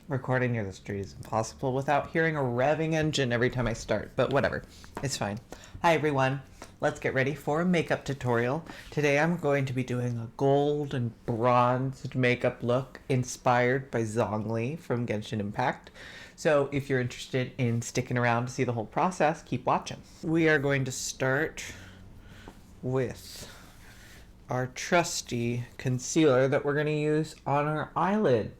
Recording near the street is impossible without hearing a revving engine every time I start, but whatever, it's fine. Hi everyone, let's get ready for a makeup tutorial. Today I'm going to be doing a gold and bronzed makeup look inspired by Zhongli from Genshin Impact. So if you're interested in sticking around to see the whole process, keep watching. We are going to start with our trusty concealer that we're going to use on our eyelid,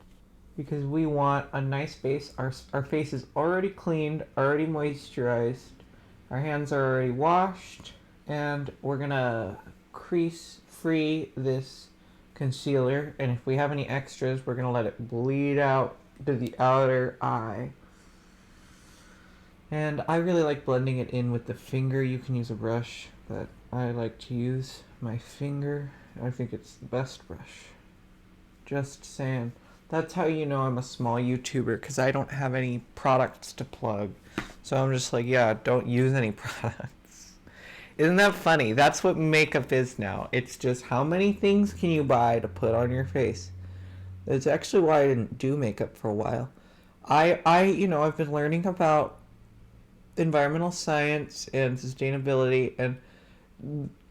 because we want a nice base. Our face is already cleaned, already moisturized, our hands are already washed, and we're gonna crease free this concealer, and if we have any extras, we're gonna let it bleed out to the outer eye. And I really like blending it in with the finger. You can use a brush, but I like to use my finger. I think it's the best brush. Just saying. That's how you know I'm a small YouTuber, because I don't have any products to plug. So I'm just like, yeah, don't use any products. Isn't that funny? That's what makeup is now. It's just how many things can you buy to put on your face. That's actually why I didn't do makeup for a while. I've been learning about environmental science and sustainability, and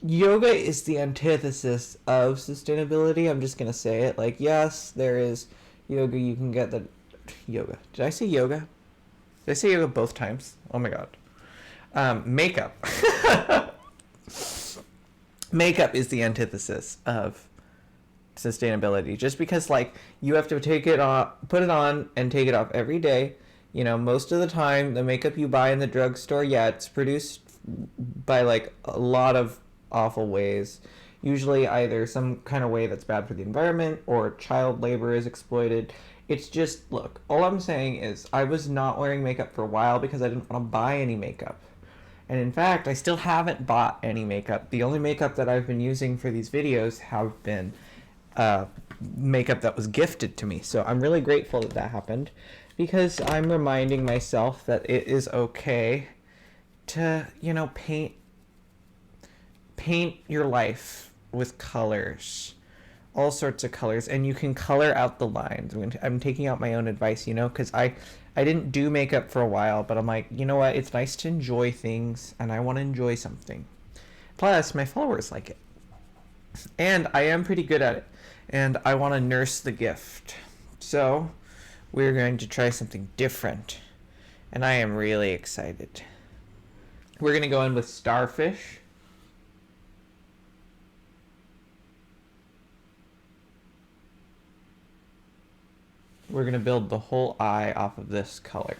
yoga is the antithesis of sustainability. I'm just gonna say it. Like, yes, there is yoga. You can get the yoga. Did I say yoga? Did I say yoga both times? Oh my god. Makeup. Makeup is the antithesis of sustainability. Just because, like, you have to take it off, put it on, and take it off every day. You know, most of the time, the makeup you buy in the drugstore, yeah, it's produced by like a lot of awful ways. Usually either some kind of way that's bad for the environment or child labor is exploited. It's just, look, all I'm saying is I was not wearing makeup for a while because I didn't want to buy any makeup. And in fact, I still haven't bought any makeup. The only makeup that I've been using for these videos have been makeup that was gifted to me. So I'm really grateful that that happened, because I'm reminding myself that it is okay to, you know, paint your life with colors, all sorts of colors, and you can color out the lines. I'm taking out my own advice, you know, because I didn't do makeup for a while, but I'm like, you know what, it's nice to enjoy things, and I want to enjoy something. Plus, my followers like it, and I am pretty good at it, and I want to nurse the gift. So we're going to try something different, and I am really excited. We're going to go in with Starfish. We're going to build the whole eye off of this color.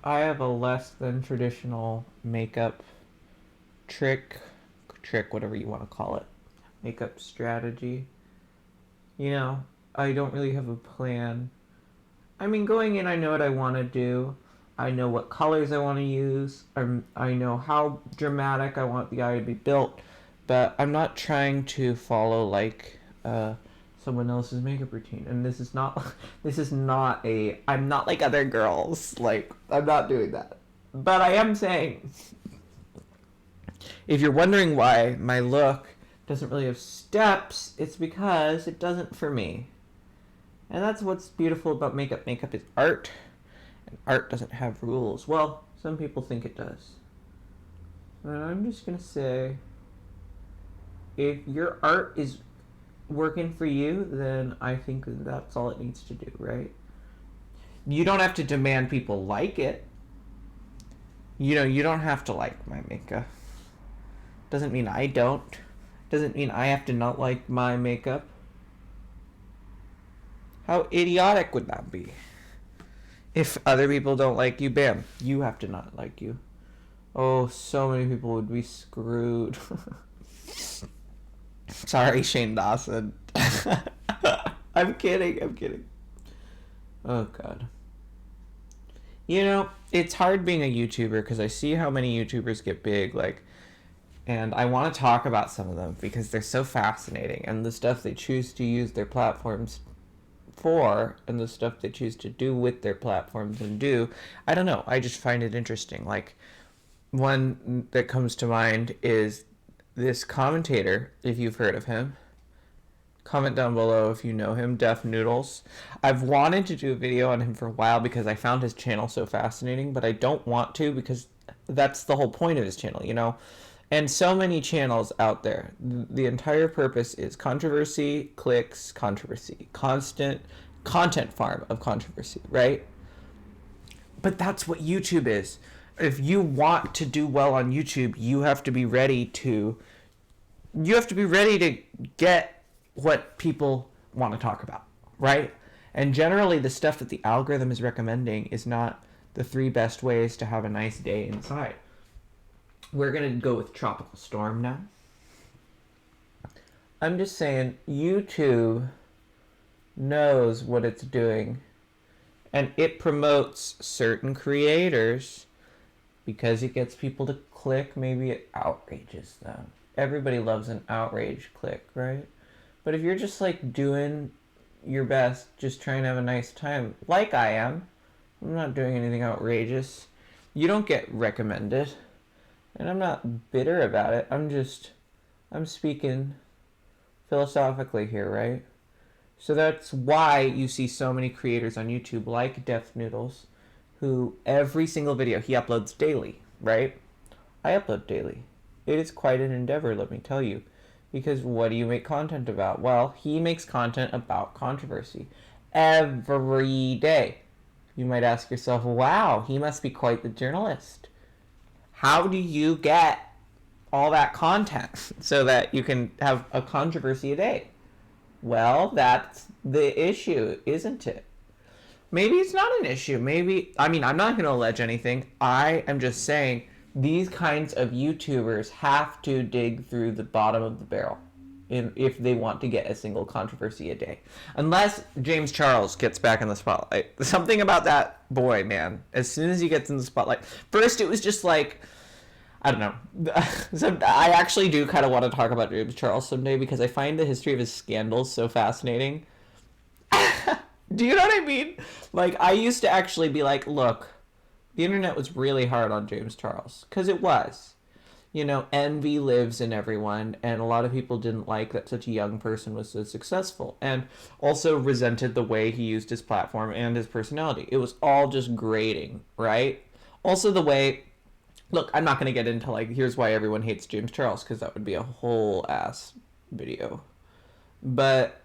I have a less than traditional makeup trick, whatever you want to call it, makeup strategy. You know, I don't really have a plan. I mean, going in, I know what I want to do. I know what colors I want to use. I know how dramatic I want the eye to be built, but I'm not trying to follow like someone else's makeup routine. And this is not I'm not like other girls. Like, I'm not doing that. But I am saying, if you're wondering why my look doesn't really have steps, it's because it doesn't for me. And that's what's beautiful about makeup. Makeup is art, and art doesn't have rules. Well, some people think it does. And I'm just gonna say, if your art is working for you, then I think that's all it needs to do, right? You don't have to demand people like it. You know, you don't have to like my makeup. Doesn't mean I don't. Doesn't mean I have to not like my makeup. How idiotic would that be? If other people don't like you, bam, you have to not like you. Oh, so many people would be screwed. Sorry, Shane Dawson. I'm kidding. Oh, God. You know, it's hard being a YouTuber because I see how many YouTubers get big, like, and I want to talk about some of them because they're so fascinating, and the stuff they choose to use their platforms for, and the stuff they choose to do with their platforms and do, I don't know, I just find it interesting. Like, one that comes to mind is this commentator, if you've heard of him, Comment down below if you know him, Def Noodles. I've wanted to do a video on him for a while because I found his channel so fascinating, but I don't want to because that's the whole point of his channel, you know? And so many channels out there. The entire purpose is controversy, clicks, controversy. Constant content farm of controversy, right? But that's what YouTube is. If you want to do well on YouTube, you have to be ready to get what people want to talk about, right? And generally the stuff that the algorithm is recommending is not the 3 best ways to have a nice day inside. We're going to go with Tropical Storm now. I'm just saying, YouTube knows what it's doing, and it promotes certain creators because it gets people to click. Maybe it outrages them. Everybody loves an outrage click, right? But if you're just like doing your best, just trying to have a nice time, like I am, I'm not doing anything outrageous, you don't get recommended. And I'm not bitter about it. I'm speaking philosophically here, right? So that's why you see so many creators on YouTube like Def Noodles, who every single video he uploads daily, right? I upload daily. It is quite an endeavor, let me tell you. Because what do you make content about? Well, he makes content about controversy every day. You might ask yourself, wow, he must be quite the journalist. How do you get all that content so that you can have a controversy a day? Well, that's the issue, isn't it? Maybe it's not an issue. Maybe, I mean, I'm not going to allege anything. I am just saying these kinds of YouTubers have to dig through the bottom of the barrel if they want to get a single controversy a day. Unless James Charles gets back in the spotlight. Something about that boy, man. As soon as he gets in the spotlight. First, it was just like, I don't know. I actually do kind of want to talk about James Charles someday because I find the history of his scandals so fascinating. Do you know what I mean? Like, I used to actually be like, look, the internet was really hard on James Charles. Because it was. You know, envy lives in everyone, and a lot of people didn't like that such a young person was so successful, and also resented the way he used his platform and his personality. It was all just grating, right? Also the way, look, I'm not going to get into, like, here's why everyone hates James Charles, because that would be a whole ass video. But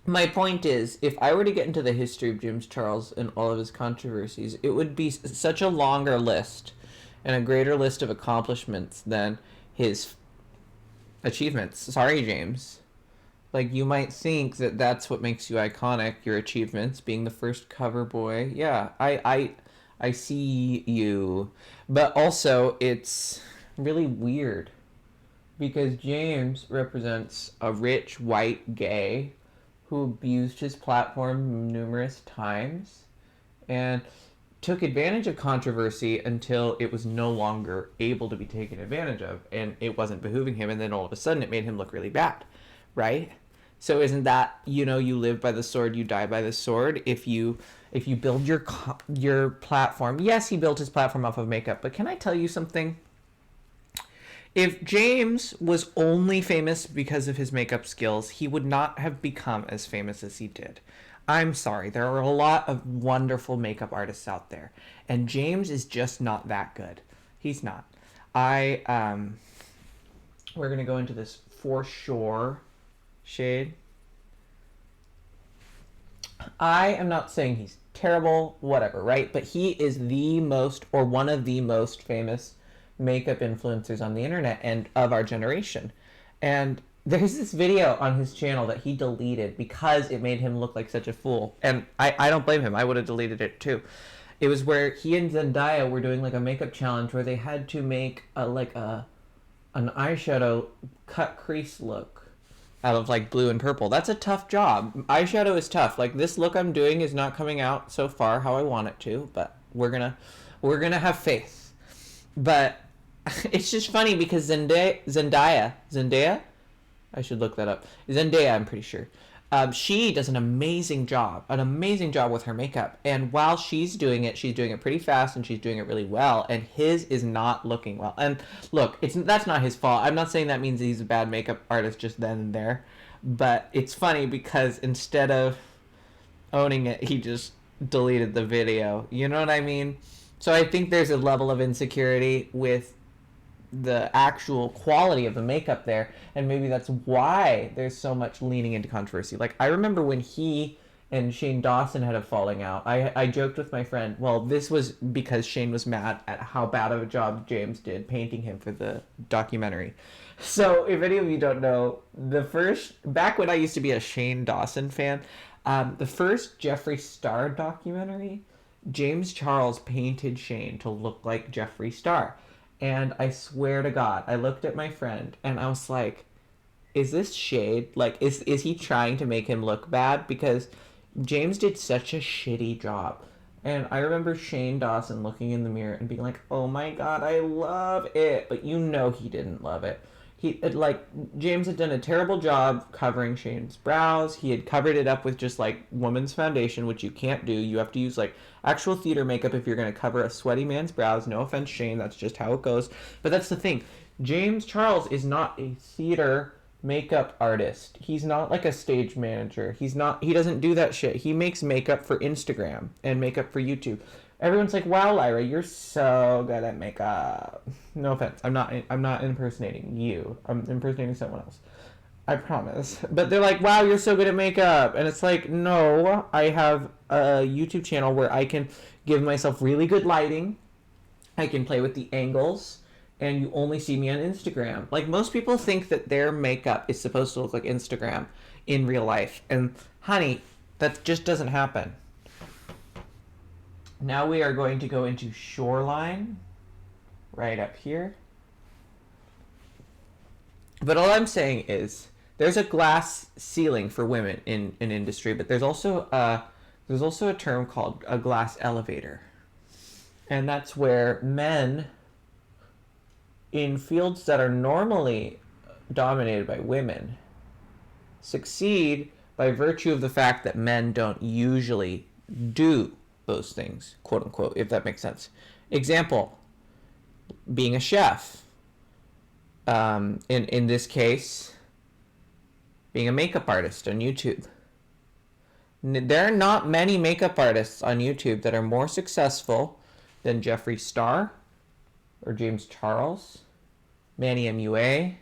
my point is, if I were to get into the history of James Charles and all of his controversies, it would be such a longer list and a greater list of accomplishments than his achievements. Sorry, James. Like, you might think that that's what makes you iconic, your achievements, being the first cover boy. Yeah, I see you. But also, it's really weird because James represents a rich white gay who abused his platform numerous times and took advantage of controversy until it was no longer able to be taken advantage of, and it wasn't behooving him, and then all of a sudden it made him look really bad, right? So isn't that, you know, you live by the sword, you die by the sword? If you build your platform, yes, he built his platform off of makeup, but can I tell you something? If James was only famous because of his makeup skills, he would not have become as famous as he did. I'm sorry, there are a lot of wonderful makeup artists out there, and James is just not that good. He's not. We're gonna go into this For Sure shade. I am not saying he's terrible, whatever, right? But he is the most, or one of the most famous makeup influencers on the internet and of our generation. And there's this video on his channel that he deleted because it made him look like such a fool. And I don't blame him. I would have deleted it too. It was where he and Zendaya were doing like a makeup challenge where they had to make an eyeshadow cut crease look out of like blue and purple. That's a tough job. Eyeshadow is tough. Like, this look I'm doing is not coming out so far how I want it to, but we're gonna have faith. But it's just funny because Zendaya, I should look that up. Zendaya, I'm pretty sure. She does an amazing job with her makeup. And while she's doing it pretty fast and she's doing it really well. And his is not looking well. And look, that's not his fault. I'm not saying that means he's a bad makeup artist just then and there. But it's funny because instead of owning it, he just deleted the video. You know what I mean? So I think there's a level of insecurity with the actual quality of the makeup there, and maybe that's why there's so much leaning into controversy. Like, I remember when he and Shane Dawson had a falling out, I joked with my friend, well, this was because Shane was mad at how bad of a job James did painting him for the documentary. So if any of you don't know, back when I used to be a Shane Dawson fan, the first Jeffree Star documentary, James Charles painted Shane to look like Jeffree Star. And I swear to God, I looked at my friend and I was like, is this shade? Like, is he trying to make him look bad? Because James did such a shitty job. And I remember Shane Dawson looking in the mirror and being like, oh my God, I love it. But you know he didn't love it. James had done a terrible job covering Shane's brows. He had covered it up with just like woman's foundation, which you can't do. You have to use like actual theater makeup if you're going to cover a sweaty man's brows. No offense, Shane, that's just how it goes. But that's the thing. James Charles is not a theater makeup artist. He's not like a stage manager. He doesn't do that shit. He makes makeup for Instagram and makeup for YouTube. Everyone's like, wow, Lyra, you're so good at makeup. No offense. I'm not impersonating you. I'm impersonating someone else. I promise. But they're like, wow, you're so good at makeup. And it's like, no, I have a YouTube channel where I can give myself really good lighting. I can play with the angles. And you only see me on Instagram. Like, most people think that their makeup is supposed to look like Instagram in real life. And, honey, that just doesn't happen. Now we are going to go into Shoreline, right up here. But all I'm saying is, there's a glass ceiling for women in an industry, but there's also a term called a glass elevator. And that's where men in fields that are normally dominated by women succeed by virtue of the fact that men don't usually do those things, quote unquote, if that makes sense. Example, being a chef. In this case, being a makeup artist on YouTube. There are not many makeup artists on YouTube that are more successful than Jeffree Star or James Charles, Manny MUA,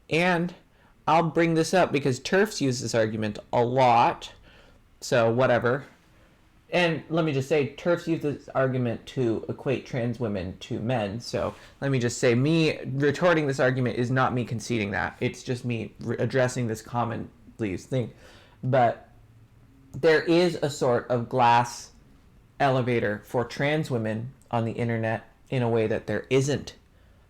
and I'll bring this up because TERFs use this argument a lot, so whatever. And let me just say, TERFs use this argument to equate trans women to men. So let me just say, me retorting this argument is not me conceding that. It's just me addressing this commonly used thing. But there is a sort of glass elevator for trans women on the internet in a way that there isn't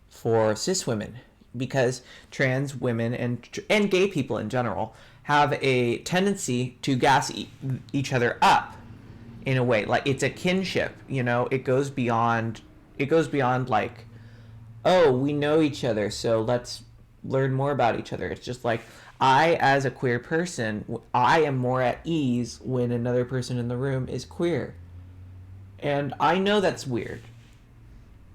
for cis women. Because trans women and gay people in general have a tendency to gas each other up. In a way, like, it's a kinship, you know, it goes beyond like, oh, we know each other, so let's learn more about each other. It's just like, I, as a queer person, I am more at ease when another person in the room is queer. And I know that's weird,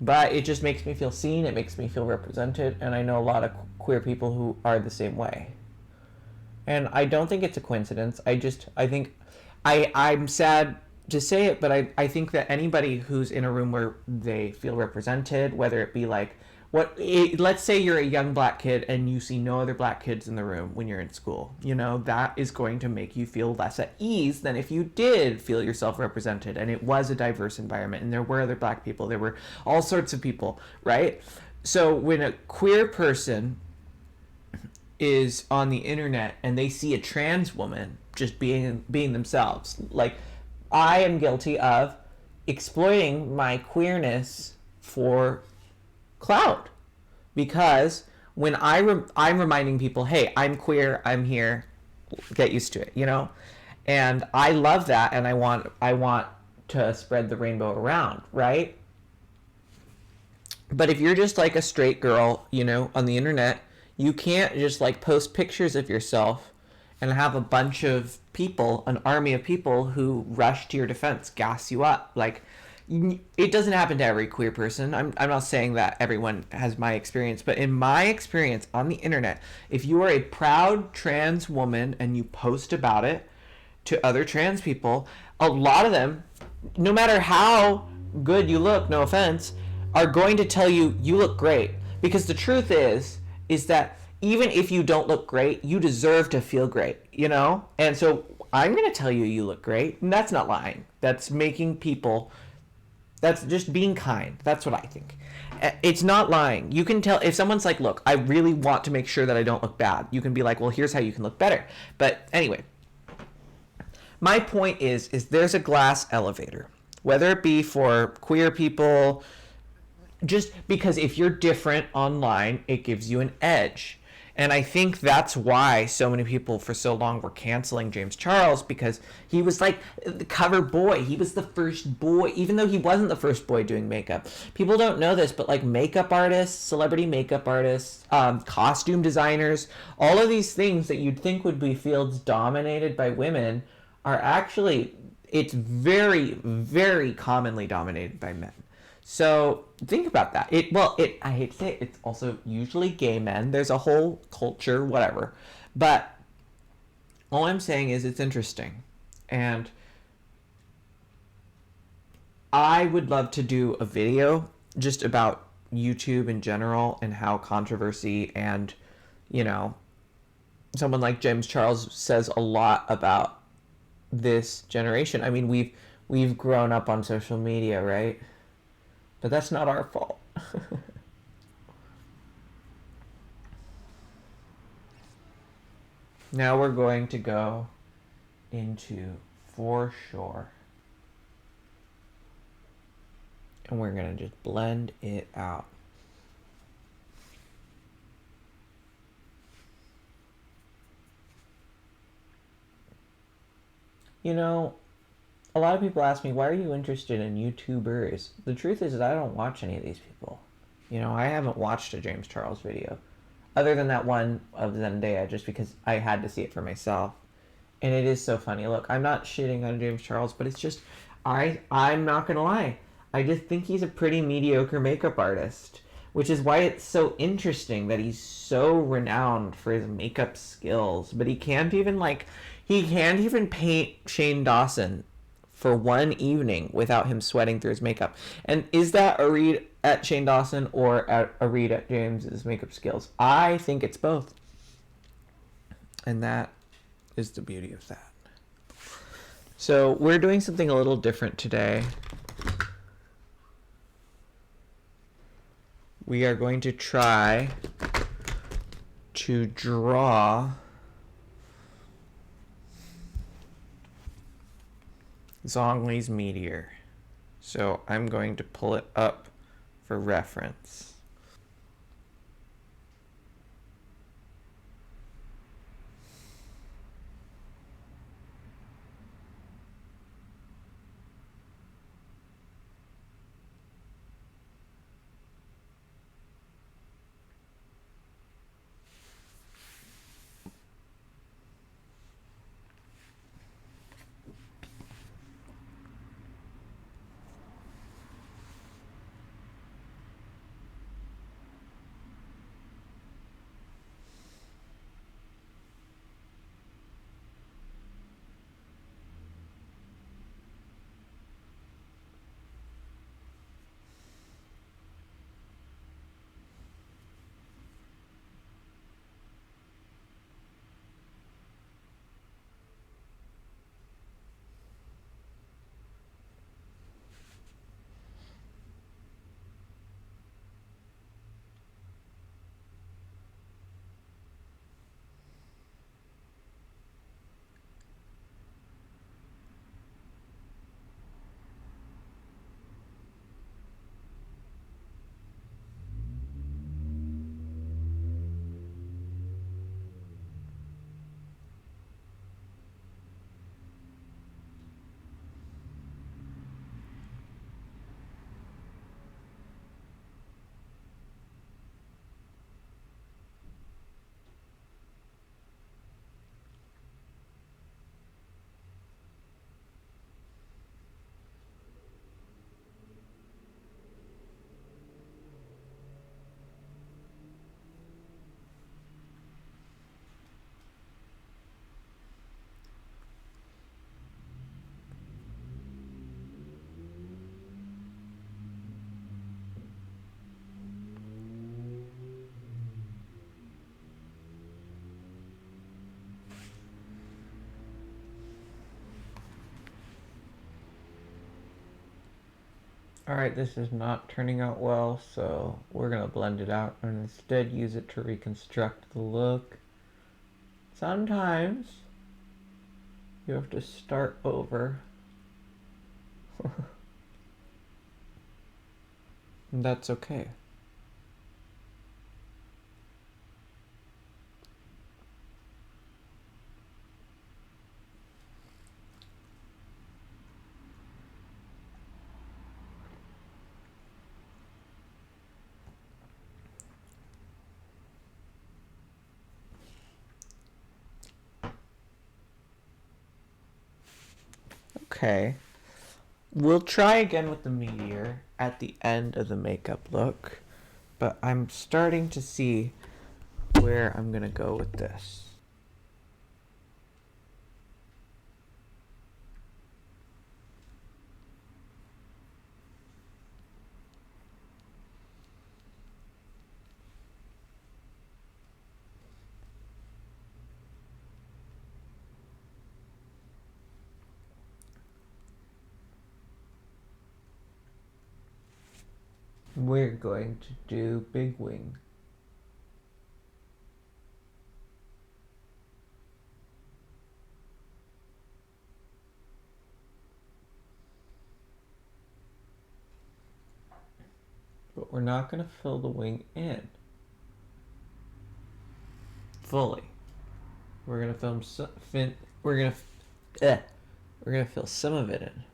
but it just makes me feel seen, it makes me feel represented, and I know a lot of queer people who are the same way. And I don't think it's a coincidence. I'm sad to say it, but I think that anybody who's in a room where they feel represented, whether it be like, let's say you're a young black kid and you see no other black kids in the room when you're in school, you know, that is going to make you feel less at ease than if you did feel yourself represented and it was a diverse environment and there were other black people, there were all sorts of people, right? So when a queer person is on the internet and they see a trans woman just being themselves, like, I am guilty of exploiting my queerness for clout, because when I'm reminding people, hey, I'm queer, I'm here, get used to it, you know, and I love that, and I want to spread the rainbow around, right? But if you're just like a straight girl, you know, on the internet, you can't just like post pictures of yourself and have a bunch of people, an army of people who rush to your defense, gas you up. Like, it doesn't happen to every queer person. I'm not saying that everyone has my experience, but in my experience on the internet, if you are a proud trans woman and you post about it to other trans people, a lot of them, no matter how good you look, no offense, are going to tell you you look great. Because the truth is that even if you don't look great, you deserve to feel great, you know? And so I'm going to tell you you look great. And that's not lying. That's making people, that's just being kind. That's what I think. It's not lying. You can tell if someone's like, look, I really want to make sure that I don't look bad. You can be like, well, here's how you can look better. But anyway, my point is there's a glass elevator, whether it be for queer people, just because if you're different online, it gives you an edge. And I think that's why so many people for so long were canceling James Charles, because he was like the cover boy. He was the first boy, even though he wasn't the first boy doing makeup. People don't know this, but like makeup artists, celebrity makeup artists, costume designers, all of these things that you'd think would be fields dominated by women are actually, it's very, very commonly dominated by men. So think about that. I hate to say it, it's also usually gay men. There's a whole culture, whatever. But all I'm saying is it's interesting. And I would love to do a video just about YouTube in general and how controversy and, you know, someone like James Charles says a lot about this generation. I mean, we've grown up on social media, right? But that's not our fault. Now we're going to go into foreshore. And we're going to just blend it out. You know, a lot of people ask me, why are you interested in YouTubers? The truth is I don't watch any of these people. You know, I haven't watched a James Charles video. Other than that one of Zendaya, just because I had to see it for myself. And it is so funny. Look, I'm not shitting on James Charles, but it's just, I'm not going to lie. I just think he's a pretty mediocre makeup artist. Which is why it's so interesting that he's so renowned for his makeup skills. But he can't even paint Shane Dawson for one evening without him sweating through his makeup. And is that a read at Shane Dawson or a read at James's makeup skills? I think it's both. And that is the beauty of that. So we're doing something a little different today. We are going to try to draw Zhongli's meteor. So I'm going to pull it up for reference. Alright, this is not turning out well, so we're gonna blend it out and instead use it to reconstruct the look. Sometimes you have to start over. And that's okay. Okay. We'll try again with the meteor at the end of the makeup look, but I'm starting to see where I'm gonna go with this. We're going to do big wing. But we're not going to fill the wing in fully. We're going to we're going to fill some of it in.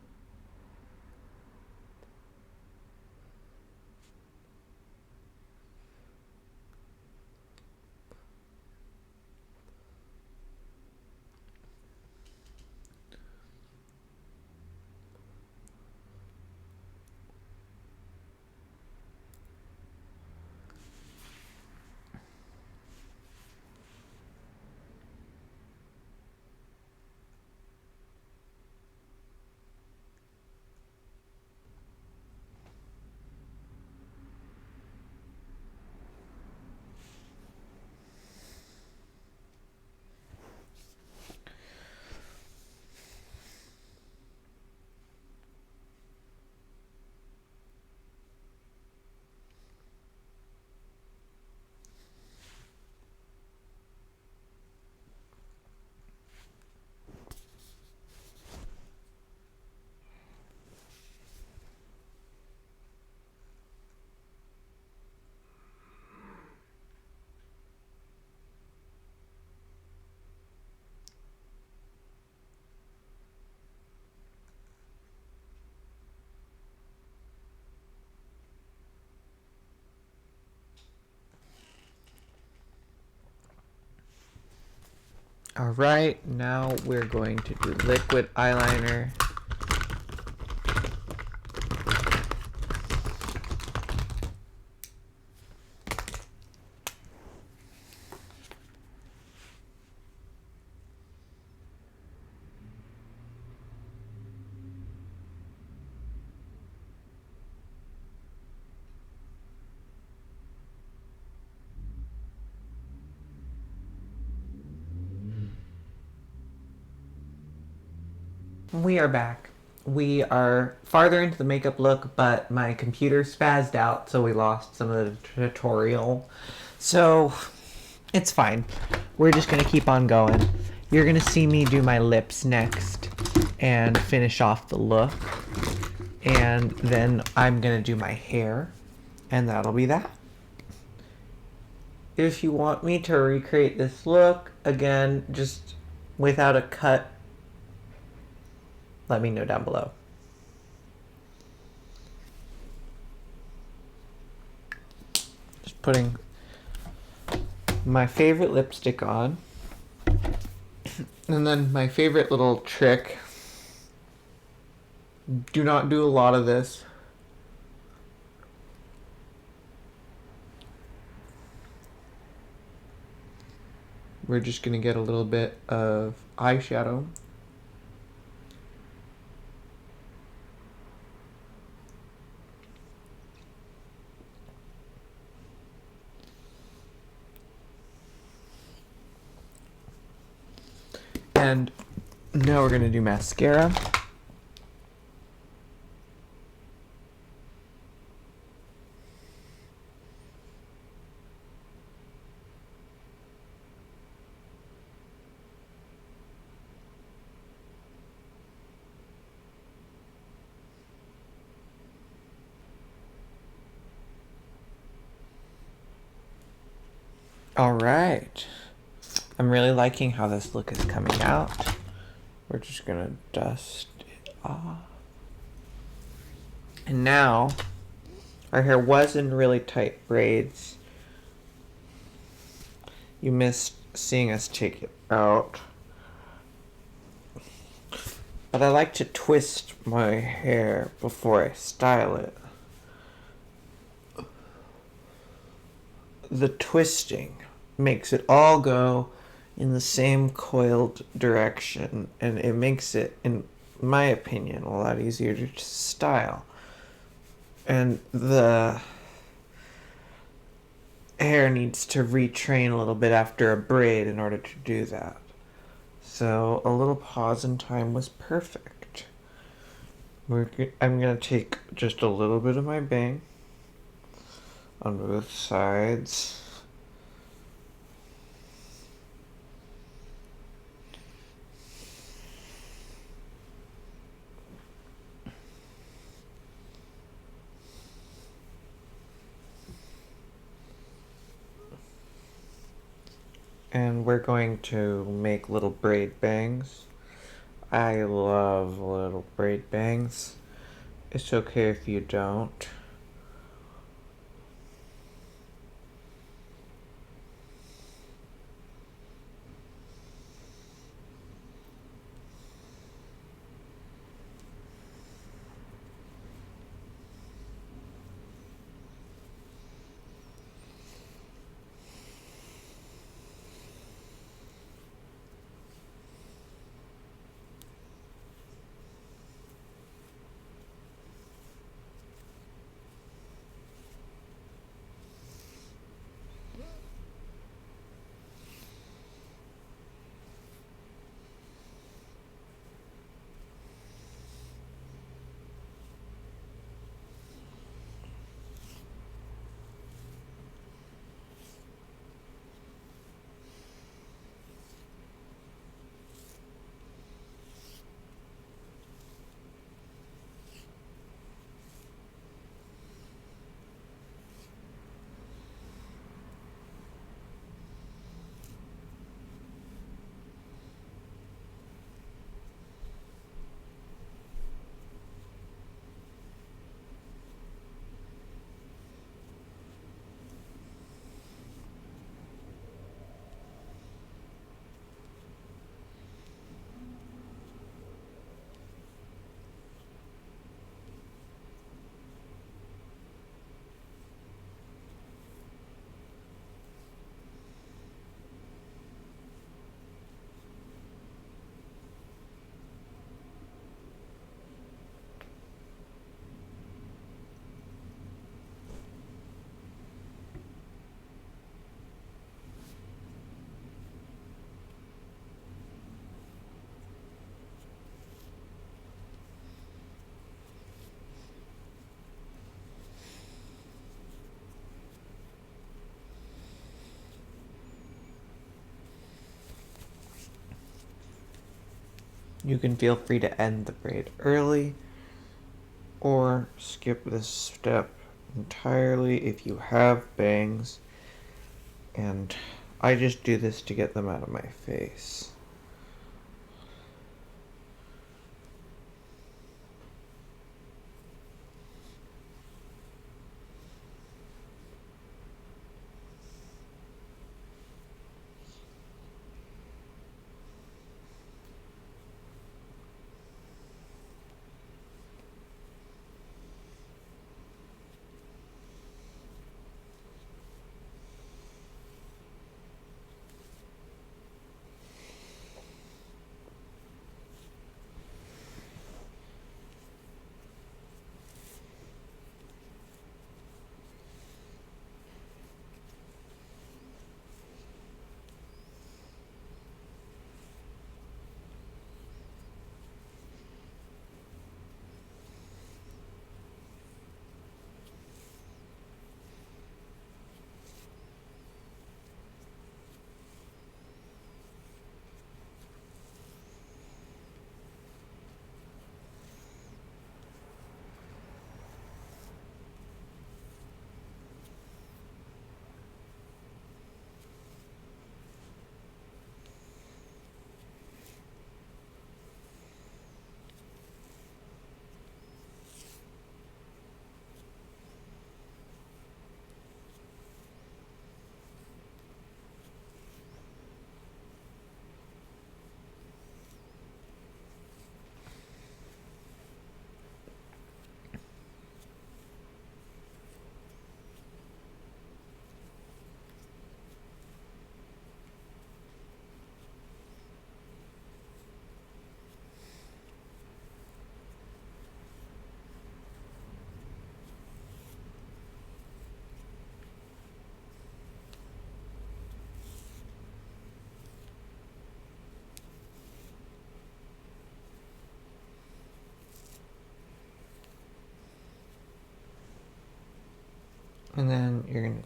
Alright, now we're going to do liquid eyeliner. We are back. We are farther into the makeup look, but my computer spazzed out, so we lost some of the tutorial. So, it's fine. We're just gonna keep on going. You're gonna see me do my lips next and finish off the look. And then I'm gonna do my hair, and that'll be that. If you want me to recreate this look, again, just without a cut, let me know down below. Just putting my favorite lipstick on. And then my favorite little trick. Do not do a lot of this. We're just gonna get a little bit of eyeshadow. And now we're gonna do mascara. All right. I'm really liking how this look is coming out. We're just gonna dust it off. And now, our hair was in really tight braids. You missed seeing us take it out. But I like to twist my hair before I style it. The twisting makes it all go in the same coiled direction, and it makes it, in my opinion, a lot easier to style. And the hair needs to retrain a little bit after a braid in order to do that. So a little pause in time was perfect. I'm going to take just a little bit of my bang on both sides. And we're going to make little braid bangs. I love little braid bangs. It's okay if you don't. You can feel free to end the braid early or skip this step entirely if you have bangs. And I just do this to get them out of my face.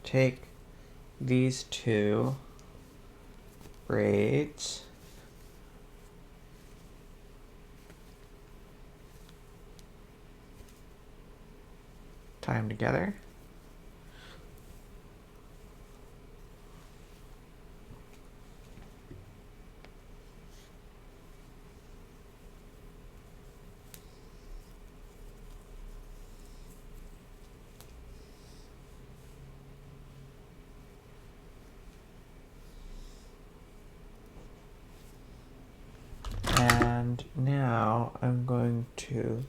take these two braids, tie them together. And now I'm going to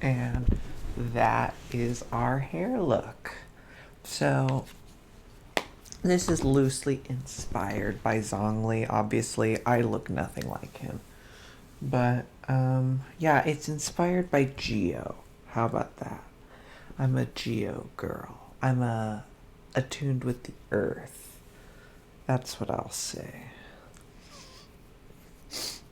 and that is our hair look. So this is loosely inspired by Zhongli. Obviously, I look nothing like him. But, yeah, it's inspired by Geo. How about that? I'm a Geo girl. I'm attuned with the earth. That's what I'll say.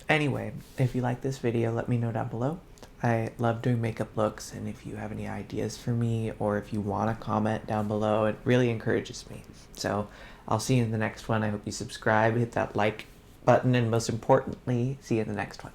Anyway, if you like this video, let me know down below. I love doing makeup looks, and if you have any ideas for me, or if you want to comment down below, it really encourages me. So I'll see you in the next one. I hope you subscribe, hit that like button, and most importantly, see you in the next one.